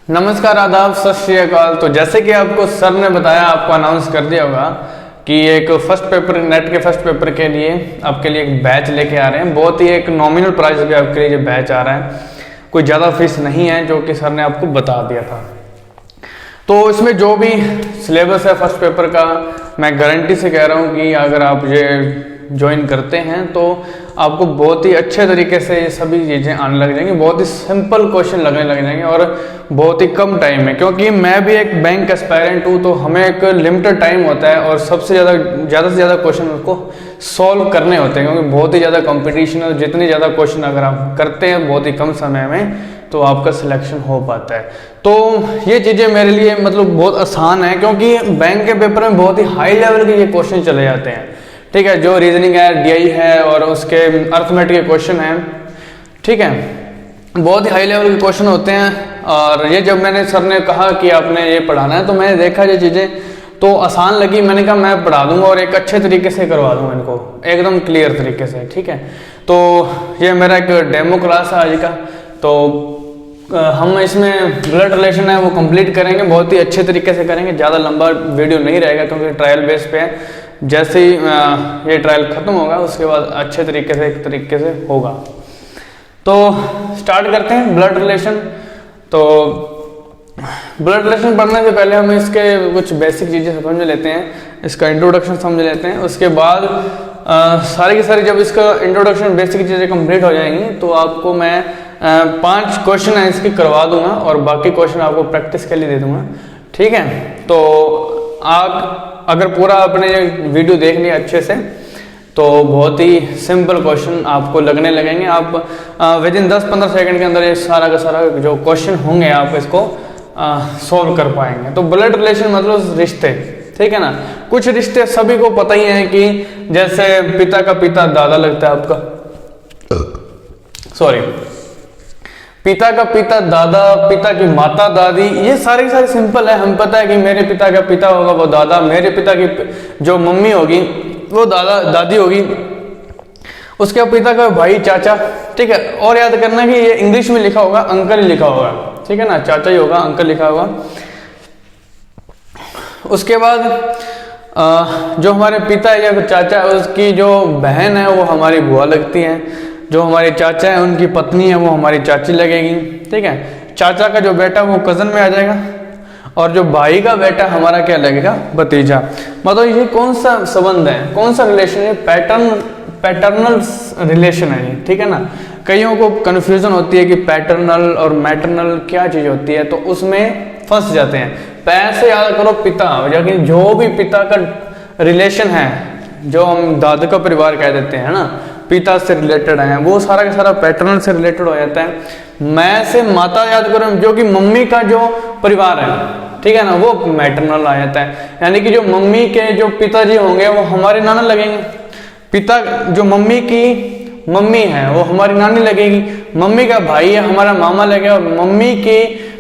नमस्कार, आदाब, सत श्री अकाल। तो जैसे कि आपको सर ने बताया, आपको अनाउंस कर दिया होगा कि एक फर्स्ट पेपर, नेट के फर्स्ट पेपर के लिए आपके लिए एक बैच लेके आ रहे हैं। बहुत ही एक नॉमिनल प्राइस पे आपके लिए जो बैच आ रहा है, कोई ज़्यादा फीस नहीं है, जो कि सर ने आपको बता दिया था। तो इसमें जो भी सिलेबस है फर्स्ट पेपर का, मैं गारंटी से कह रहा हूँ कि अगर आप ये ज्वाइन करते हैं तो आपको बहुत ही अच्छे तरीके से ये सभी चीज़ें आने लग जाएंगी, बहुत ही सिंपल क्वेश्चन लगने लग जाएंगे और बहुत ही कम टाइम में। क्योंकि मैं भी एक बैंक एस्पायरेंट हूँ, तो हमें एक लिमिटेड टाइम होता है और सबसे ज़्यादा से ज़्यादा क्वेश्चन उसको सॉल्व करने होते हैं, क्योंकि बहुत ही ज़्यादा कंपटीशन है। जितनी ज़्यादा क्वेश्चन अगर आप करते हैं बहुत ही कम समय में, तो आपका सिलेक्शन हो पाता है। तो ये चीज़ें मेरे लिए मतलब बहुत आसान है, क्योंकि बैंक के पेपर में बहुत ही हाई लेवल के ये क्वेश्चन चले जाते हैं। ठीक है, जो रीजनिंग है, डीआई है और उसके अर्थमेटिक के क्वेश्चन हैं, ठीक है, बहुत ही हाई लेवल के क्वेश्चन होते हैं। और ये जब मैंने सर ने कहा कि आपने ये पढ़ाना है, तो मैंने देखा ये चीज़ें तो आसान लगी। मैंने कहा मैं पढ़ा दूंगा और एक अच्छे तरीके से करवा दूंगा इनको, एकदम क्लियर तरीके से। ठीक है, तो ये मेरा एक डेमो क्लास है आज का। तो हम इसमें ब्लड रिलेशन है वो कंप्लीट करेंगे, बहुत ही अच्छे तरीके से करेंगे। ज़्यादा लंबा वीडियो नहीं रहेगा, क्योंकि ट्रायल बेस पे है। जैसे ही ये ट्रायल खत्म होगा उसके बाद अच्छे तरीके से एक तरीके से होगा। तो स्टार्ट करते हैं ब्लड रिलेशन। तो ब्लड रिलेशन पढ़ने से पहले हम इसके कुछ बेसिक चीज़ें समझ लेते हैं, इसका इंट्रोडक्शन समझ लेते हैं। उसके बाद सारी की सारी जब इसका इंट्रोडक्शन बेसिक चीज़ें कंप्लीट हो जाएंगी, तो आपको मैं 5 क्वेश्चन है इसकी करवा दूंगा और बाकी क्वेश्चन आपको प्रैक्टिस के लिए दे दूंगा। ठीक है, तो आप अगर पूरा अपने वीडियो देख लिया अच्छे से, तो बहुत ही सिंपल क्वेश्चन आपको लगने लगेंगे। आप विद इन 10-15 सेकंड के अंदर ये सारा का सारा जो क्वेश्चन होंगे आप इसको सॉल्व कर पाएंगे। तो ब्लड रिलेशन मतलब रिश्ते, ठीक है ना। कुछ रिश्ते सभी को पता ही है कि जैसे पिता का पिता दादा लगता है आपका, सॉरी, पिता का पिता दादा, पिता की माता दादी, ये सारी सिंपल है। हम पता है कि मेरे पिता का पिता होगा वो दादा, मेरे पिता की जो मम्मी होगी वो दादा दादी होगी, उसके पिता का भाई चाचा। ठीक है, और याद करना कि ये इंग्लिश में लिखा होगा अंकल ही लिखा होगा, ठीक है ना, चाचा ही होगा, अंकल लिखा होगा। उसके बाद जो हमारे पिता है या फिर चाचा है, उसकी जो बहन है वो हमारी बुआ लगती है। जो हमारे चाचा है उनकी पत्नी है वो हमारी चाची लगेगी। ठीक है, चाचा का जो बेटा वो कजन में आ जाएगा, और जो भाई का बेटा हमारा क्या लगेगा, भतीजा। मतलब ये कौन सा संबंध है, कौन सा रिलेशन है, पैटर्नल रिलेशन है ये। ठीक है ना, कईयों को कन्फ्यूजन होती है कि पैटर्नल और मैटरनल क्या चीज होती है, तो उसमें फंस जाते हैं। पैसे याद करो पिता, यानी जो भी पिता का रिलेशन है, जो हम दादा का परिवार कह देते हैं ना, पिता से रिलेटेड है, वो सारा का सारा पैटर्नल से रिलेटेड हो जाता है। मैं से माता याद करो, जो कि मम्मी का जो परिवार है, ठीक है ना, वो मैटरनल आ जाता है। यानी कि जो मम्मी के जो पिताजी होंगे वो हमारे नाना लगेंगे। पिता जो मम्मी की मम्मी है वो हमारी नानी लगेगी। मम्मी का भाई है हमारा मामा लगेगा, और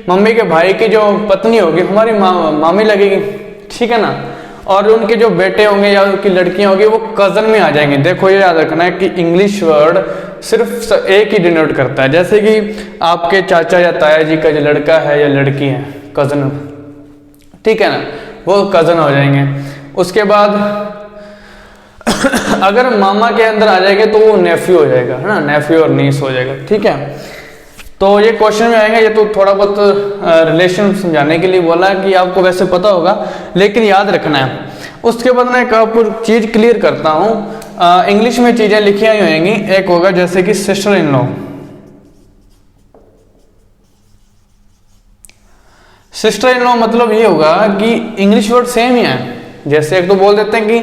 मम्मी के भाई की जो पत्नी होगी हमारी मामी लगेगी। ठीक है ना, और उनके जो बेटे होंगे या उनकी लड़कियां होगी वो कजन में आ जाएंगे। देखो ये याद रखना है कि इंग्लिश वर्ड सिर्फ एक ही डिनोट करता है। जैसे कि आपके चाचा या ताया जी का जो लड़का है या लड़की है, कजन, ठीक है ना, वो कजन हो जाएंगे। उसके बाद अगर मामा के अंदर आ जाएंगे तो वो नेफ्यू हो जाएगा, है ना, नेफ्यू और नीस हो जाएगा। ठीक है, तो ये क्वेश्चन में आएंगे। ये तो थोड़ा बहुत रिलेशन समझाने के लिए बोला कि आपको वैसे पता होगा, लेकिन याद रखना है। उसके बाद मैं एक आपको चीज क्लियर करता हूँ। इंग्लिश में चीजें लिखी हुई होंगी, एक होगा जैसे कि sister in law. Sister in law मतलब ये होगा कि इंग्लिश वर्ड सेम ही है। जैसे एक तो बोल देते हैं कि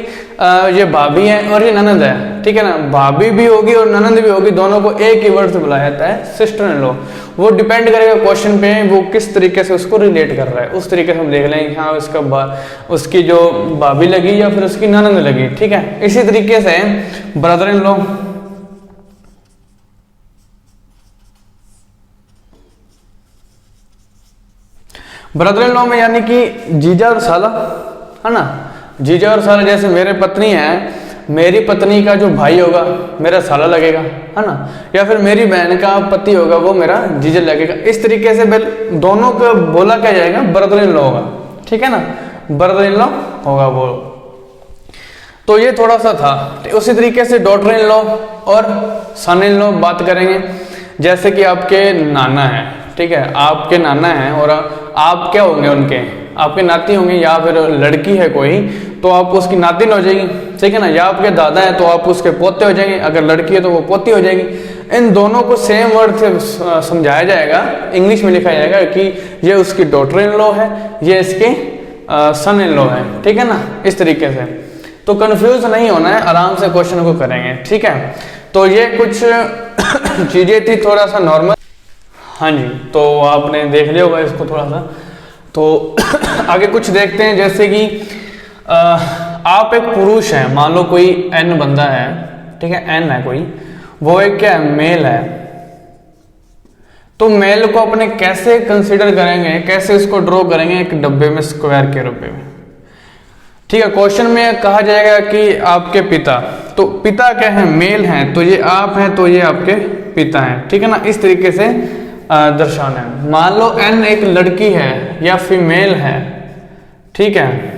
ये भाभी है और ये ननद है, ठीक है ना, भाभी भी होगी और ननद भी होगी, दोनों को एक ही वर्ड से बुलाया जाता है सिस्टर इन लॉ। वो डिपेंड करेगा क्वेश्चन पे, वो किस तरीके से उसको रिलेट कर रहा है, उस तरीके से हम देख लेंगे हाँ उसकी जो भाभी लगी या फिर उसकी ननद लगी। ठीक है, इसी तरीके से brother in law, brother in law में यानी कि जीजा और साला, है ना, जीजा और साला। जैसे मेरे पत्नी है मेरी पत्नी का जो भाई होगा मेरा साला लगेगा, है ना, या फिर मेरी बहन का पति होगा वो मेरा जीजा लगेगा। इस तरीके से दोनों का बोला क्या जाएगा, ब्रदर इन लॉ होगा, ठीक है ना, ब्रदर इन लॉ होगा वो। तो ये थोड़ा सा था। उसी तरीके से डॉटर इन लॉ और सन इन लॉ बात करेंगे। जैसे कि आपके नाना है, ठीक है, आपके नाना हैं और आप क्या होंगे, उनके आपके नाती होंगे, या फिर लड़की है कोई तो आप उसकी नातिन हो जाएगी, ठीक है ना, या आपके दादा है तो आप उसके पोते हो जाएंगे, अगर लड़की है तो वो पोती हो जाएगी। इन दोनों को सेम वर्ड से समझाया जाएगा, इंग्लिश में लिखा जाएगा कि ये उसकी डॉटर इन लॉ है, ये इसके सन इन लॉ है, ठीक है ना, इस तरीके से। तो कंफ्यूज नहीं होना है, आराम से क्वेश्चन को करेंगे, ठीक है। तो ये कुछ चीजें थी थोड़ा सा नॉर्मल, हाँ जी, तो आपने देख लिया होगा इसको थोड़ा सा। तो आगे कुछ देखते हैं, जैसे कि आप एक पुरुष हैं, मान लो कोई एन बंदा है, ठीक है, एन है कोई, वो एक क्या है, मेल है। तो मेल को अपने कैसे कंसीडर करेंगे, कैसे इसको ड्रॉ करेंगे, एक डब्बे में स्क्वायर के रूप में, ठीक है। क्वेश्चन में कहा जाएगा कि आपके पिता, तो पिता क्या है, मेल हैं, तो ये आप हैं, तो ये आपके पिता हैं, ठीक है ना, इस तरीके से दर्शाना है। मान लो एन एक लड़की है या फीमेल है, ठीक है,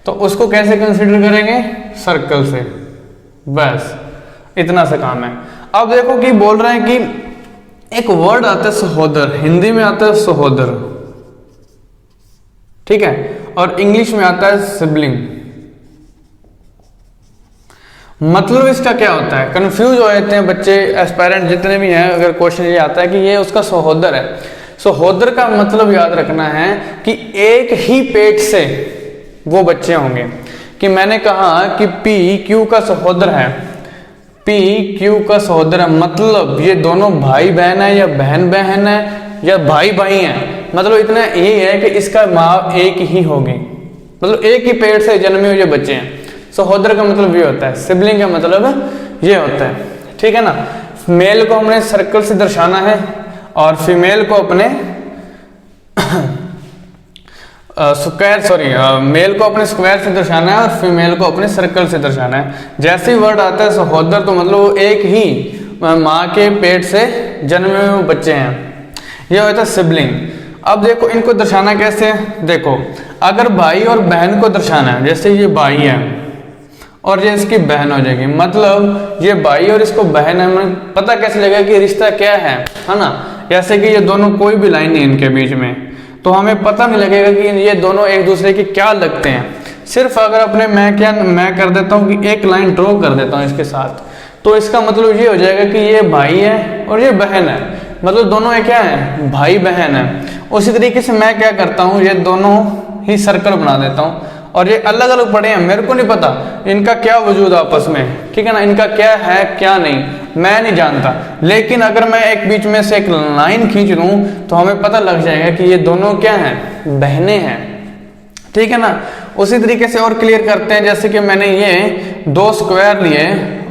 तो उसको कैसे कंसीडर करेंगे, सर्कल से, बस इतना सा काम है। अब देखो कि बोल रहे हैं कि एक वर्ड आता है सहोदर, हिंदी में आता है सहोदर, ठीक है, और इंग्लिश में आता है सिबलिंग। मतलब इसका क्या होता है, कंफ्यूज हो जाते हैं बच्चे, एस्पायरेंट जितने भी हैं, अगर क्वेश्चन ये आता है कि ये उसका सहोदर है। सहोदर का मतलब याद रखना है कि एक ही पेट से वो बच्चे होंगे। कि मैंने कहा कि पी क्यू का सहोदर है, पी क्यू का सहोदर है, मतलब ये दोनों भाई बहन है या बहन बहन है या भाई भाई हैं, मतलब इतना यही है कि इसका माँ एक ही होगी, मतलब एक ही पेट से जन्मे हुए बच्चे हैं। सहोदर का मतलब ये होता है, सिबलिंग का मतलब ये होता है, ठीक है ना। मेल को हमने सर्कल से दर्शाना है और फीमेल को अपने मेल को अपने स्क्वायर से दर्शाना है और फीमेल को अपने सर्कल से दर्शाना है। जैसे ही वर्ड आता है सहोदर, तो मतलब वो एक ही माँ के पेट से जन्मे हुए बच्चे हैं, ये होता है सिबलिंग। अब देखो इनको दर्शाना कैसे है, देखो अगर भाई और बहन को दर्शाना है, जैसे ये भाई है और ये इसकी बहन हो जाएगी, मतलब ये भाई और इसको बहन है, हमें पता कैसे लगेगा कि रिश्ता क्या है ना। जैसे कि ये दोनों कोई भी लाइन नहीं इनके बीच में, तो हमें पता नहीं लगेगा कि ये दोनों एक दूसरे के क्या लगते हैं। सिर्फ अगर अपने मैं कर देता हूँ कि एक लाइन ड्रॉ कर देता हूँ इसके साथ, तो इसका मतलब ये हो जाएगा कि ये भाई है और ये बहन है, मतलब दोनों ये क्या है, भाई बहन है। उसी तरीके से मैं क्या करता हूँ, ये दोनों ही सर्कल बना देता हूँ और ये अलग अलग पड़े हैं, मेरे को नहीं पता इनका क्या वजूद आपस में, ठीक है ना, इनका क्या है क्या नहीं मैं नहीं जानता। लेकिन अगर मैं एक बीच में से एक लाइन खींच लूं तो हमें पता लग जाएगा कि ये दोनों क्या हैं, बहनें हैं, ठीक है ना। उसी तरीके से और क्लियर करते हैं, जैसे कि मैंने ये दो स्क्वायर लिए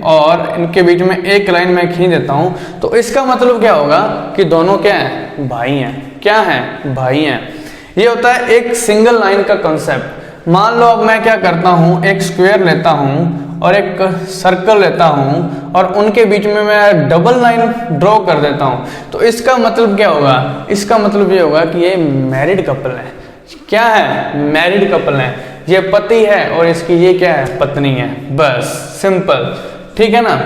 और इनके बीच में एक लाइन मैं खींच देता हूं, तो इसका मतलब क्या होगा कि दोनों क्या हैं, भाई हैं, क्या हैं, भाई हैं। ये होता है एक सिंगल लाइन का कॉन्सेप्ट। मान लो अब मैं क्या करता हूं, एक स्क्वायर लेता हूं और एक सर्कल लेता हूं और उनके बीच में मैं डबल लाइन ड्रॉ कर देता हूं, तो इसका मतलब क्या होगा, इसका मतलब ये होगा कि ये मैरिड कपल है। क्या है, मैरिड कपल है, ये पति है और इसकी ये क्या है, पत्नी है, बस सिंपल, ठीक है ना।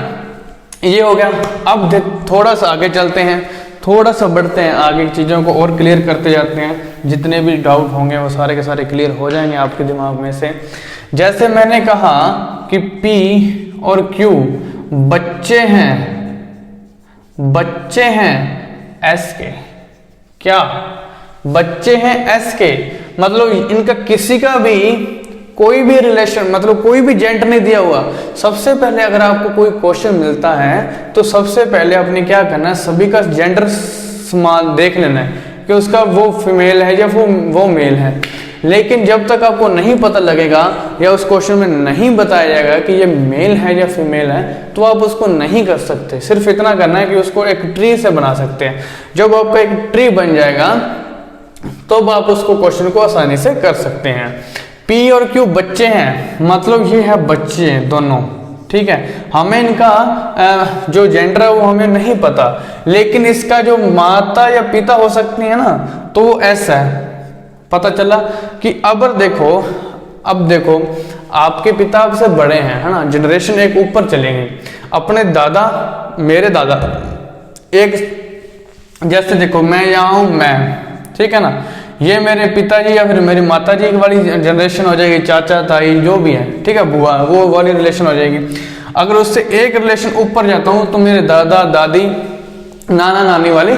ये हो गया। अब थोड़ा सा आगे चलते हैं, थोड़ा सा बढ़ते हैं आगे, चीज़ों को और क्लियर करते जाते हैं, जितने भी डाउट होंगे वो सारे के सारे क्लियर हो जाएंगे आपके दिमाग में से। जैसे मैंने कहा कि P और Q बच्चे हैं, बच्चे हैं S के, क्या बच्चे हैं S के, मतलब इनका किसी का भी कोई भी रिलेशन, मतलब कोई भी जेंडर नहीं दिया हुआ। सबसे पहले अगर आपको कोई क्वेश्चन मिलता है तो सबसे पहले आपने क्या करना है, सभी का जेंडर समान देख लेना है कि उसका वो फीमेल है या वो मेल है। लेकिन जब तक आपको नहीं पता लगेगा या उस क्वेश्चन में नहीं बताया जाएगा कि ये मेल है या फीमेल है, तो आप उसको नहीं कर सकते। सिर्फ इतना करना है कि उसको एक ट्री से बना सकते हैं। जब आपका एक ट्री बन जाएगा तो आप उसको क्वेश्चन को आसानी से कर सकते हैं, P और Q बच्चे हैं, मतलब ये है बच्चे दोनों, ठीक है। हमें इनका जो जेंडर है वो हमें नहीं पता, लेकिन इसका जो माता या पिता हो सकती है ना, तो वो S है। पता चला कि अब देखो आपके पिता आपसे बड़े हैं, है ना, जनरेशन एक ऊपर चलेंगे। अपने दादा, मेरे दादा एक, जैसे देखो मैं यहाँ हूँ मैं, ठीक है ना, ये मेरे पिताजी या फिर मेरी माताजी वाली जनरेशन हो जाएगी, चाचा ताई जो भी है, ठीक है, बुआ, वो वाली रिलेशन हो जाएगी। अगर उससे एक रिलेशन ऊपर जाता हूँ तो मेरे दादा दादी नाना नानी वाली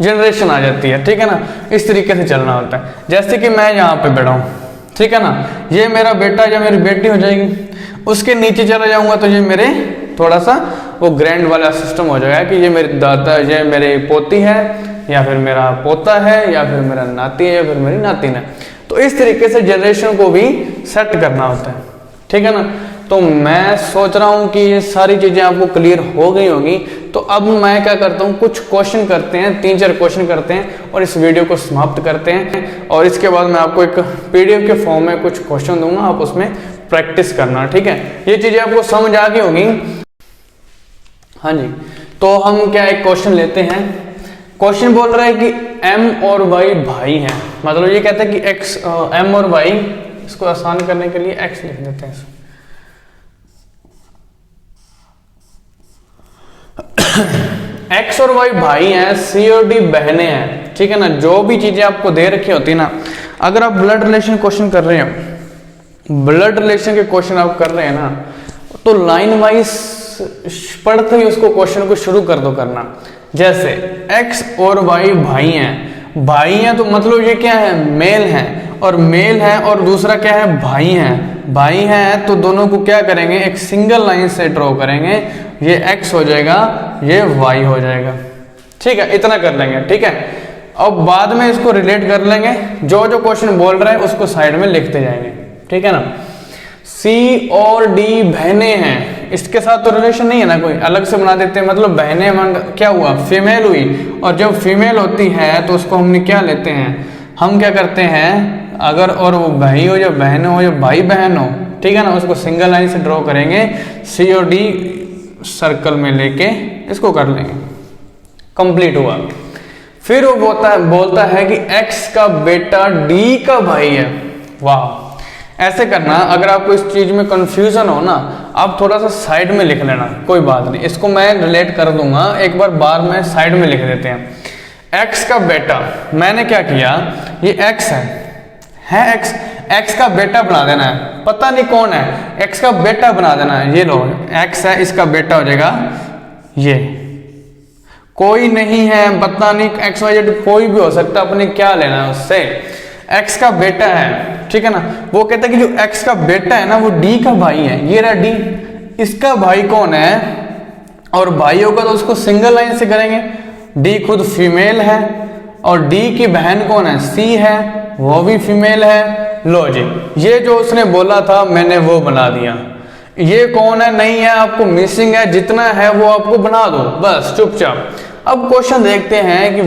जनरेशन आ जाती है, ठीक है ना। इस तरीके से चलना होता है। जैसे कि मैं यहाँ पे बैठा हूँ, ठीक है ना, ये मेरा बेटा या मेरी बेटी हो जाएगी। उसके नीचे चला जाऊंगा तो ये मेरे थोड़ा सा वो ग्रैंड वाला सिस्टम हो जाएगा कि ये मेरे दादा, ये मेरे पोती है या फिर मेरा पोता है या फिर मेरा नाती है या फिर मेरी नातिन है। तो इस तरीके से जनरेशन को भी सेट करना होता है, ठीक है ना। तो मैं सोच रहा हूं कि ये सारी चीजें आपको क्लियर हो गई होंगी। तो अब मैं क्या करता हूं, कुछ क्वेश्चन करते हैं, 3-4 क्वेश्चन करते हैं और इस वीडियो को समाप्त करते हैं। और इसके बाद मैं आपको एक PDF के फॉर्म में कुछ क्वेश्चन दूंगा, आप उसमें प्रैक्टिस करना, ठीक है। ये चीजें आपको समझ आ गई होंगी। हाँ जी, तो हम क्या एक क्वेश्चन लेते हैं। क्वेश्चन बोल रहा है कि M और Y भाई हैं, मतलब ये कहता है कि M और Y, इसको आसान करने के लिए X लिख देते हैं। X और Y भाई हैं, C और D बहनें हैं, ठीक है ना। जो भी चीजें आपको दे रखी होती है ना, अगर आप ब्लड रिलेशन क्वेश्चन कर रहे हो, ब्लड रिलेशन के क्वेश्चन आप कर रहे हैं ना, तो लाइन वाइज पढ़ते ही उसको क्वेश्चन को शुरू कर दो करना। जैसे X और Y भाई हैं, भाई हैं तो मतलब ये क्या है, मेल हैं, और मेल है, और दूसरा क्या है, भाई हैं। भाई हैं तो दोनों को क्या करेंगे, एक सिंगल लाइन से ड्रॉ करेंगे। ये X हो जाएगा, ये Y हो जाएगा, ठीक है, इतना कर लेंगे, ठीक है। अब बाद में इसको रिलेट कर लेंगे, जो जो क्वेश्चन बोल रहा है उसको साइड में लिखते जाएंगे, ठीक है ना। C और D बहनें हैं, इसके साथ तो रिलेशन नहीं है ना, कोई अलग से बना देते हैं, मतलब बहनें क्या हुआ, फीमेल हुई। और जब फीमेल होती है तो उसको हमने क्या लेते हैं, हम क्या करते हैं, अगर और वो भाई हो या बहन हो या भाई बहन हो, ठीक है ना, उसको सिंगल लाइन से ड्रॉ करेंगे, C और D सर्कल में लेके इसको कर लेंगे, कंप्लीट हुआ। फिर वो बोलता है कि X का बेटा D का भाई है। वाह, ऐसे करना। अगर आपको इस चीज में कंफ्यूजन हो ना, आप थोड़ा सा साइड में लिख लेना, कोई बात नहीं, इसको मैं रिलेट कर दूंगा, एक बार बाद में साइड में लिख देते हैं। X का बेटा, मैंने क्या किया, ये X है X का बेटा बना देना है, पता नहीं कौन है, X का बेटा बना देना है। ये लो X है, इसका बेटा हो जाएगा ये, कोई नहीं है, पता नहीं XYZ कोई भी हो सकता, अपने क्या लेना है उससे। X का बेटा है, ठीक है ना। वो कहता है कि जो X का बेटा है ना, वो D का भाई है, ये रहा D, इसका भाई कौन है, और भाई होगा तो उसको सिंगल लाइन से करेंगे। D खुद फीमेल है, और D की बहन कौन है, C है, वो भी फीमेल है। लो जी, ये जो उसने बोला था मैंने वो बना दिया। ये कौन है, नहीं है, आपको मिसिंग है, जितना है वो आपको बना दो बस चुपचाप। अब क्वेश्चन देखते हैं कि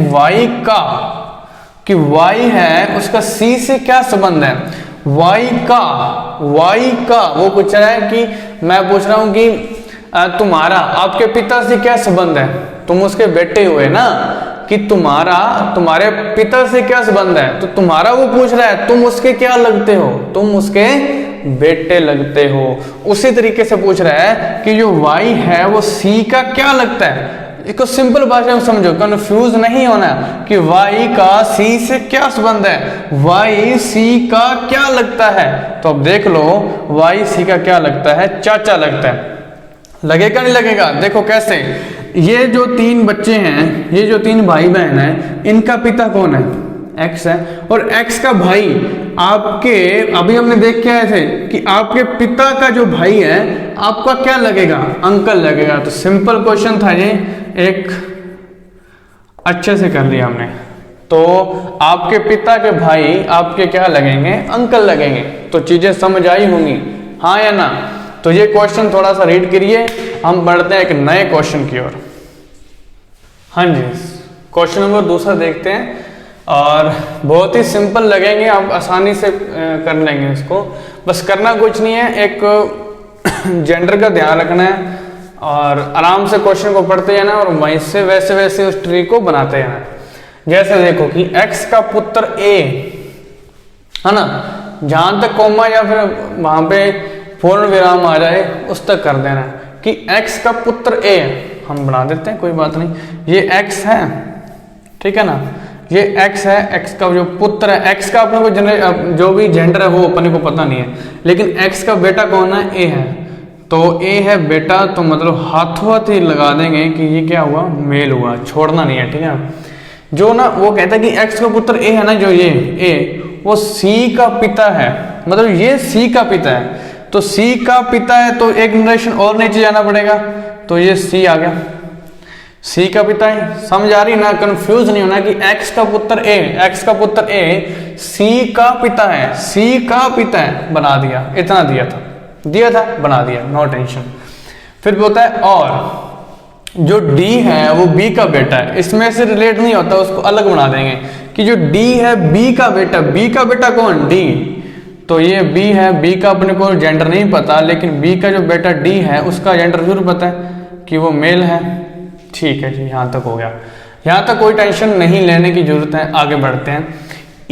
Y है, उसका C से क्या संबंध है। Y का वो पूछ रहा है कि मैं पूछ रहा हूं कि तुम्हारा आपके पिता से क्या संबंध है, तुम उसके बेटे हुए ना, कि तुम्हारे पिता से क्या संबंध है, तो तुम्हारा वो पूछ रहा है, तुम उसके क्या लगते हो, तुम उसके बेटे लगते हो। उसी तरीके से पूछ रहा है कि जो Y है वो C का क्या लगता है। इसको सिंपल भाषा में समझो, कंफ्यूज नहीं होना कि Y का C से क्या संबंध है, Y C का क्या लगता है। तो अब देख लो, Y C का क्या लगता है, चाचा लगता है। लगेगा नहीं लगेगा, देखो कैसे। ये जो 3 बच्चे हैं, ये जो 3 भाई बहन हैं, इनका पिता कौन है, X है, और X का भाई आपके, अभी हमने देख के आए थे कि आपके पिता का जो भाई है आपका क्या लगेगा, अंकल लगेगा। तो सिंपल क्वेश्चन था ये, एक अच्छे से कर लिया हमने। तो आपके पिता के भाई आपके क्या लगेंगे, अंकल लगेंगे। तो चीजें समझ आई होंगी, हाँ या ना। तो ये क्वेश्चन थोड़ा सा रीड करिए, हम बढ़ते हैं एक नए क्वेश्चन की ओर। हाँ जी, क्वेश्चन नंबर 2 देखते हैं। और बहुत ही सिंपल लगेंगे, आप आसानी से कर लेंगे इसको। बस करना कुछ नहीं है, एक जेंडर का ध्यान रखना है और आराम से क्वेश्चन को पढ़ते जाना और वहीं से वैसे वैसे उस ट्री को बनाते जाना। जैसे देखो कि x का पुत्र a है ना, जहां तक कॉमा या फिर वहां पे पूर्ण विराम आ जाए उस तक कर देना कि x का पुत्र a, हम बना देते हैं कोई बात नहीं, ये x है, ठीक है ना, ये x है, x का जो पुत्र है, x का अपने को जो भी जेंडर है वो अपने को पता नहीं है, लेकिन x का बेटा कौन है, a है, तो a है बेटा, तो मतलब हाथों हाथ ही लगा देंगे कि ये क्या हुआ, मेल हुआ, छोड़ना नहीं है, ठीक है। जो ना वो कहता है कि x का पुत्र a है ना, जो ये a वो c का पिता है, मतलब ये c का पिता है, तो c का पिता है तो एक जनरेशन और नीचे जाना पड़ेगा, तो ये c आ गया, c का पिता है। समझ आ रही ना, कंफ्यूज नहीं होना कि x का पुत्र a c का पिता है, c का पिता है, बना दिया, इतना दिया था बना दिया, नो टेंशन। फिर बोलता है और जो D है वो B का बेटा है, इसमें से रिलेट नहीं होता, उसको अलग बना देंगे कि जो D है B का बेटा कौन, D, तो ये B है, B का अपने को जेंडर नहीं पता, लेकिन B का जो बेटा D है उसका जेंडर जरूर पता है कि वो मेल है। ठीक है जी, यहाँ तक हो गया, यहाँ तक कोई टेंशन नहीं लेने की जरूरत है। आगे बढ़ते हैं।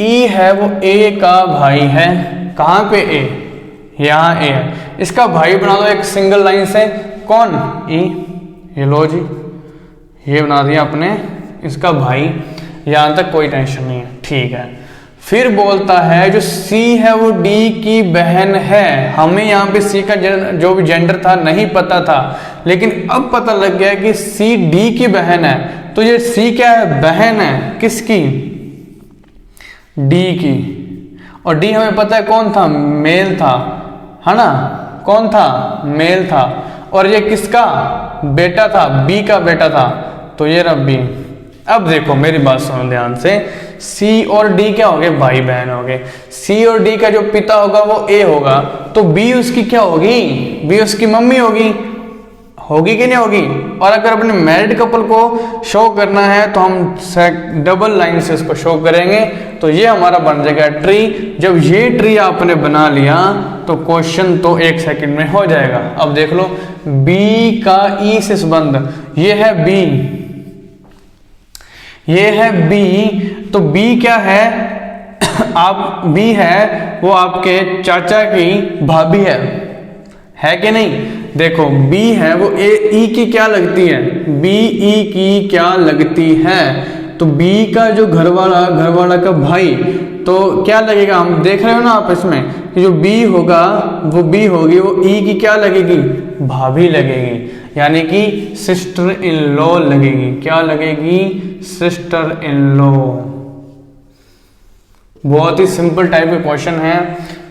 E है वो A का भाई है, कहाँ पे A, यहाँ A है, इसका भाई बना दो एक सिंगल लाइन से, कौन, E, ये लो जी, ये बना दिया अपने इसका भाई, यहां तक कोई टेंशन नहीं है, ठीक है। फिर बोलता है जो C है वो D की बहन है, हमें यहाँ पे C का जो भी जेंडर था नहीं पता था, लेकिन अब पता लग गया कि C D की बहन है, तो ये C क्या है, बहन है, किसकी, D की, और D हमें पता है कौन था, मेल था, है ना, कौन था, मेल था, और ये किसका बेटा था, B का बेटा था, तो ये रहा B। अब देखो मेरी बात सुनो ध्यान से, C और D क्या हो गए, भाई बहन हो गए, C और D का जो पिता होगा वो A होगा, तो B उसकी क्या होगी, B उसकी मम्मी होगी कि नहीं होगी। और अगर अपने मैरिड कपल को शो करना है तो हम डबल लाइन से इसको शो करेंगे, तो ये हमारा बन जाएगा ट्री। जब ये ट्री आपने बना लिया तो क्वेश्चन तो 1 सेकंड में हो जाएगा। अब देख लो, B का E से संबंध, ये है B, ये है B, तो B क्या है, आप B है वो आपके चाचा की भाभी है कि नहीं। देखो B है वो E की क्या लगती है, B E की क्या लगती है, तो B का जो घरवाला का भाई, तो क्या लगेगा, हम देख रहे हो ना आप इसमें कि जो B होगा वो B होगी, वो E की क्या लगेगी, भाभी लगेगी, यानी कि सिस्टर इन लॉ लगेगी। क्या लगेगी, सिस्टर इन लॉ। बहुत ही सिंपल टाइप के क्वेश्चन है,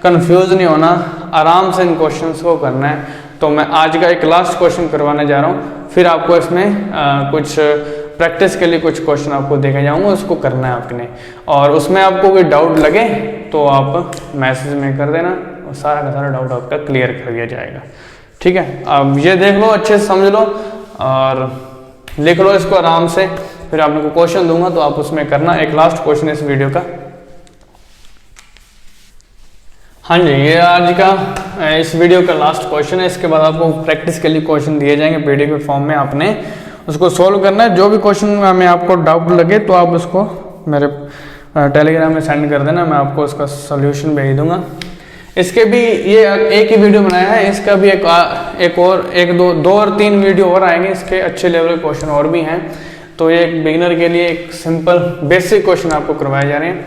कंफ्यूज नहीं होना, आराम से इन क्वेश्चंस को करना है। तो मैं आज का एक लास्ट क्वेश्चन करवाने जा रहा हूँ, फिर आपको इसमें कुछ प्रैक्टिस के लिए कुछ क्वेश्चन आपको देखे जाऊंगा, उसको करना है आपने, और उसमें आपको कोई डाउट लगे तो आप मैसेज में कर देना, और सारा का सारा डाउट आपका क्लियर कर दिया जाएगा। ठीक है, अब ये देख लो, अच्छे से समझ लो और लिख लो इसको आराम से, फिर आपको क्वेश्चन दूंगा तो आप उसमें करना। एक लास्ट क्वेश्चन है इस वीडियो का। हाँ जी, ये आज का इस वीडियो का लास्ट क्वेश्चन है। इसके बाद आपको प्रैक्टिस के लिए क्वेश्चन दिए जाएंगे पीडीएफ फॉर्म में, आपने उसको सोल्व करना है। जो भी क्वेश्चन में आपको डाउट लगे तो आप उसको मेरे टेलीग्राम में सेंड कर देना, मैं आपको उसका सोल्यूशन भेज दूंगा। इसके भी ये एक ही वीडियो बनाया है, इसका भी एक दो और तीन वीडियो और आएंगे, इसके अच्छे लेवल के क्वेश्चन और भी हैं। तो ये एक बिगिनर के लिए एक सिंपल बेसिक क्वेश्चन आपको करवाए जा रहे हैं,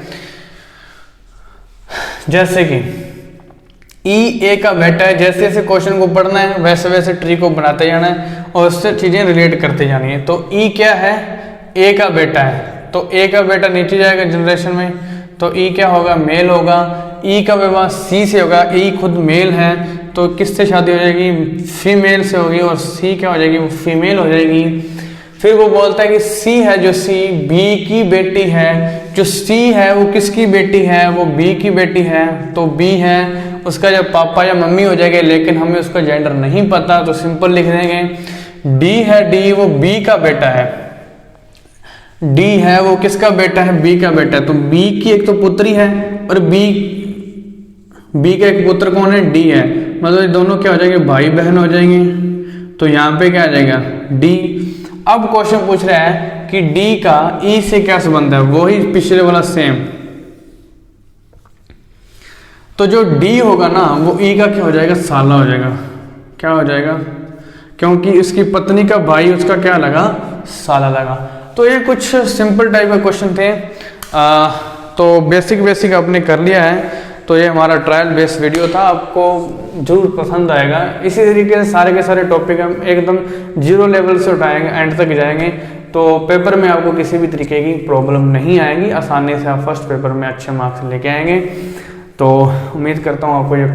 जैसे कि ई ए का बेटा है। जैसे जैसे क्वेश्चन को पढ़ना है वैसे वैसे ट्री को बनाते जाना है और उससे चीजें रिलेट करते जानी है। तो ई क्या है, ए का बेटा है, तो ए का बेटा नीचे जाएगा जनरेशन में, तो ई क्या होगा, मेल होगा। ई का विवाह सी से होगा, ई खुद मेल है तो किससे शादी हो जाएगी, फीमेल से होगी, और सी क्या हो जाएगी, वो फीमेल हो जाएगी। फिर वो बोलता है कि सी है जो सी बी की बेटी है, जो सी है वो किसकी बेटी है, वो बी की बेटी है, तो बी है उसका जब पापा या मम्मी हो जाएंगे, लेकिन हमें उसका जेंडर नहीं पता तो सिंपल लिख देंगे। डी है, डी वो बी का बेटा है, डी है वो किसका बेटा है, बी का बेटा है, तो बी की एक तो पुत्री है और बी का एक पुत्र कौन है, डी है, मतलब ये दोनों क्या हो जाएंगे, भाई बहन हो जाएंगे। तो यहाँ पे क्या आ जाएगा, डी। अब क्वेश्चन पूछ रहा है कि डी का ई से क्या संबंध है, वही पिछले वाला सेम। तो जो डी होगा ना वो ई का क्या हो जाएगा, साला हो जाएगा। क्या हो जाएगा, क्योंकि इसकी पत्नी का भाई उसका क्या लगा, साला लगा। तो ये कुछ सिंपल टाइप का क्वेश्चन थे। तो बेसिक आपने कर लिया है। तो ये हमारा ट्रायल बेस्ड वीडियो था, आपको जरूर पसंद आएगा। इसी तरीके से सारे के सारे टॉपिक हम एकदम जीरो लेवल से उठाएंगे, एंड तक जाएंगे, तो पेपर में आपको किसी भी तरीके की प्रॉब्लम नहीं आएगी, आसानी से आप फर्स्ट पेपर में अच्छे मार्क्स लेके आएंगे। तो उम्मीद करता हूँ आपको ये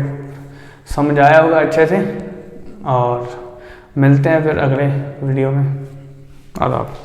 समझ आया होगा अच्छे से, और मिलते हैं फिर अगले वीडियो में। आदाब।